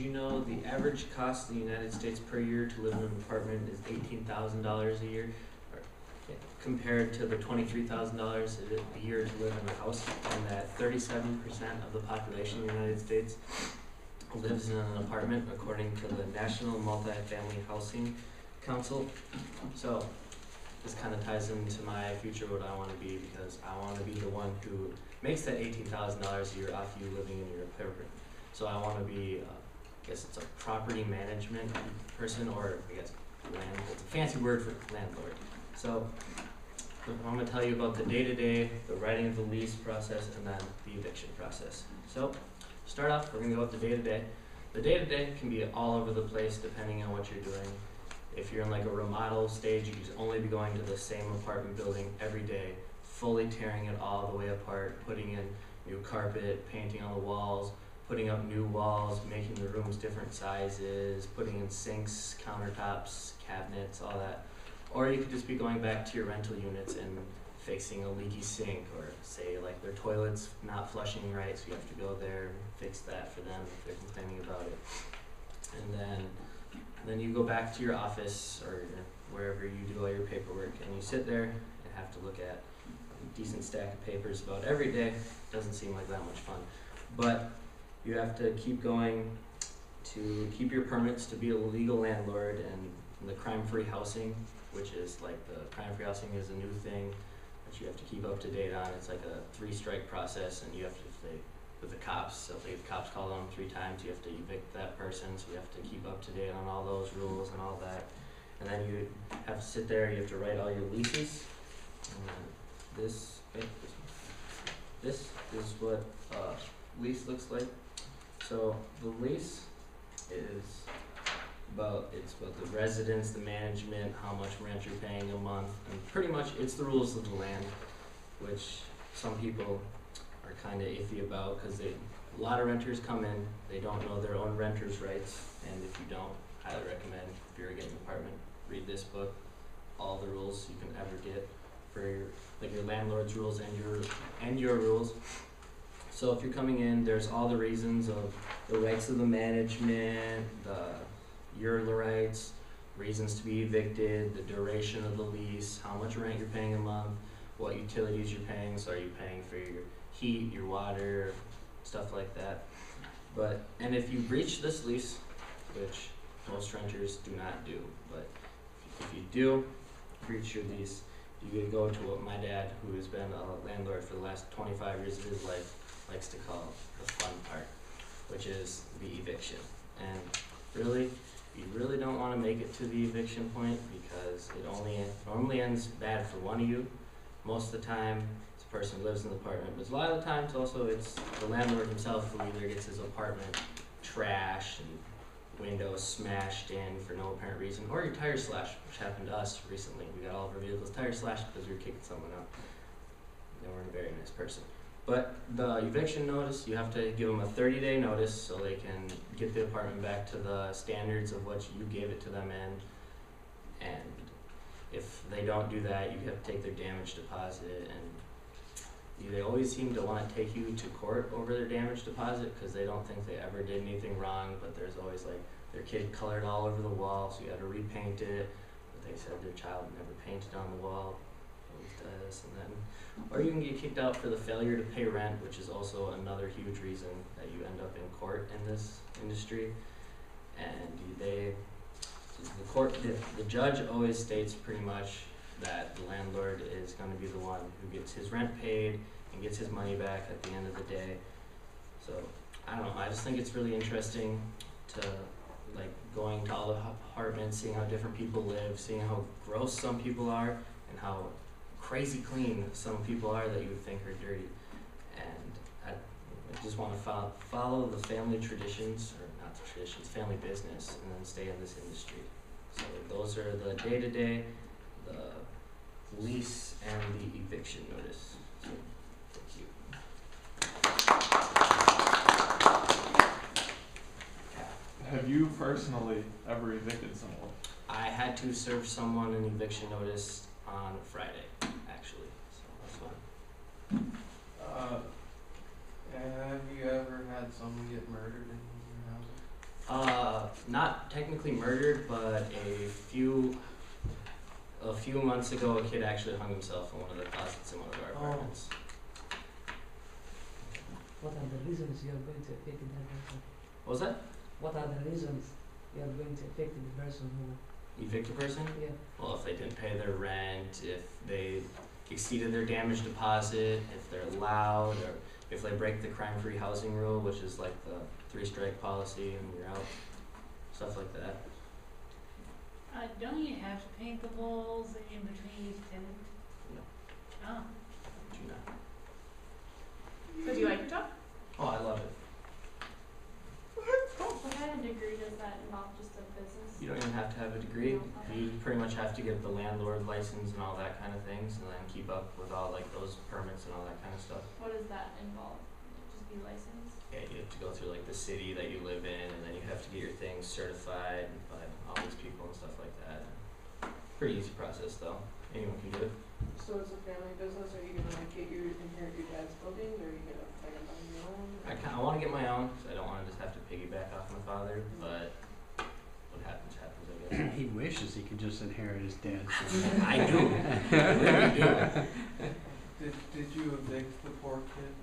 you know the average cost in the United States per year to live in an apartment is $18,000 a year? Compared to the $23,000 a year to live in a house, and that 37% of the population in the United States lives in an apartment, according to the National Multifamily Housing Council. So this kind of ties into my future, what I want to be, because I want to be the one who makes that $18,000 a year off you living in your apartment. So I want to be, I guess it's a property management person, or I guess it's a fancy word for landlord. So I'm going to tell you about the day-to-day, the writing of the lease process, and then the eviction process. So start off, we're going to go with the day-to-day. The day-to-day can be all over the place depending on what you're doing. If you're in like a remodel stage, you can only be going to the same apartment building every day, fully tearing it all the way apart, putting in new carpet, painting on the walls, putting up new walls, making the rooms different sizes, putting in sinks, countertops, cabinets, all that. Or you could just be going back to your rental units and fixing a leaky sink, or say like their toilet's not flushing right, so you have to go there and fix that for them if they're complaining about it. And then you go back to your office or wherever you do all your paperwork, and you sit there and have to look at a decent stack of papers about every day. Doesn't seem like that much fun, but you have to keep going to keep your permits to be a legal landlord, and the crime-free housing, which is like the crime-free housing is a new thing that you have to keep up to date on. It's like a 3-strike process, and you have to, with the cops, so if the cops call on 3 times, you have to evict that person, so you have to keep up to date on all those rules and all that. And then you have to sit there, you have to write all your leases. And this is what lease looks like. So the lease is about the residence, the management, how much rent you're paying a month, and pretty much it's the rules of the land, which some people are kind of iffy about, because a lot of renters come in, they don't know their own renter's rights, and if you don't, highly recommend, if you're getting an apartment, read this book, all the rules you can ever get for your landlord's rules and your rules. So if you're coming in, there's all the reasons of the rights of the management, your rights, reasons to be evicted, the duration of the lease, how much rent you're paying a month, what utilities you're paying, so are you paying for your heat, your water, stuff like that. And if you breach this lease, which most renters do not do, but if you do breach your lease, you could go to what my dad, who has been a landlord for the last 25 years of his life, likes to call the fun part, which is the eviction. And really, you really don't want to make it to the eviction point, because it normally ends bad for one of you. Most of the time, it's a person who lives in the apartment, but a lot of the times also it's the landlord himself who either gets his apartment trashed and windows smashed in for no apparent reason, or your tire slashed, which happened to us recently. We got all of our vehicles tire slashed because we were kicking someone out. They weren't a very nice person. But the eviction notice, you have to give them a 30-day notice so they can get the apartment back to the standards of what you gave it to them in. And if they don't do that, you have to take their damage deposit, and they always seem to want to take you to court over their damage deposit because they don't think they ever did anything wrong, but there's always like their kid colored all over the wall, so you had to repaint it, but they said their child never painted on the wall. This and then, or you can get kicked out for the failure to pay rent, which is also another huge reason that you end up in court in this industry. And the judge always states pretty much that the landlord is going to be the one who gets his rent paid and gets his money back at the end of the day. So I don't know, I just think it's really interesting to like going to all the apartments, seeing how different people live, seeing how gross some people are, and how crazy clean some people are that you would think are dirty. And I just want to follow the family traditions, or not the traditions, family business, and then stay in this industry. So those are the day-to-day, the lease, and the eviction notice. So, thank you. Have you personally ever evicted someone? I had to serve someone an eviction notice on Friday, actually, so that's fun. Have you ever had someone get murdered in your not technically murdered, but a few months ago, a kid actually hung himself in one of the closets in one of our apartments. What are the reasons you are going to evict that person? What was that? What are the reasons you are going to evict the person who? Evict a person? Yeah. Well, if they didn't pay their rent, if they exceeded their damage deposit, if they're loud, or if they break the crime-free housing rule, which is like the 3-strike policy and you're out, stuff like that. Don't you have to paint the walls in between each tenant? No. Oh. Do you not? So do you like Utah? Oh, I love it. What kind of degree does that involve, just a business? You don't even have to have a degree. No, okay. You pretty much have to get the landlord license and all that kind of things, and then keep up with all like those permits and all that kind of stuff. What does that involve? Just be licensed? Yeah, you have to go through like the city that you live in, and then you have to get your things certified by all these people and stuff like that. Pretty easy process though. Anyone can do it. So it's a family business, are you gonna like inherit your dad's building, or are you gonna like buy your own? I want to get my own, because I don't want to just have to piggyback off my father, but what happens, happens, I guess. He wishes he could just inherit his dad's. I do. I really do. Did you evict the poor kid?